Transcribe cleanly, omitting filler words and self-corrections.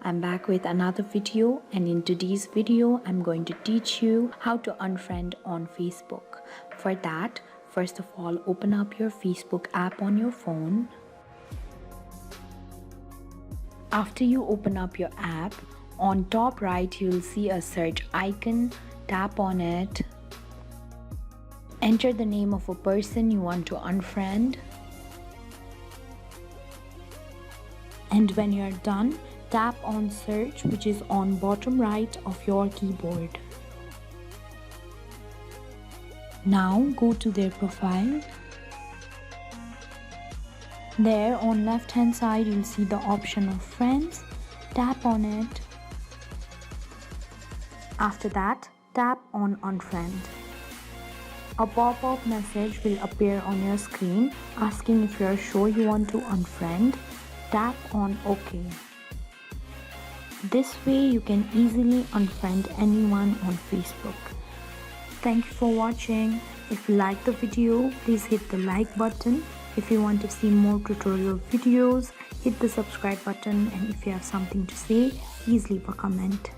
I'm back with another video, and in today's video I'm going to teach you how to unfriend on Facebook. For that, first of all, open up your Facebook app on your phone. After you open up your app, on top right you'll see a search icon. Tap on it. Enter the name of a person you want to unfriend. And when you're done, tap on search, which is on bottom right of your keyboard. Now go to their profile. There on left hand side you'll see the option of friends. Tap on it. After that, tap on unfriend. A pop-up message will appear on your screen asking if you are sure you want to unfriend. Tap on OK. This way you can easily unfriend anyone on Facebook. Thank you for watching. If you like the video, please hit the like button. If you want to see more tutorial videos, hit the subscribe button, and if you have something to say, please leave a comment.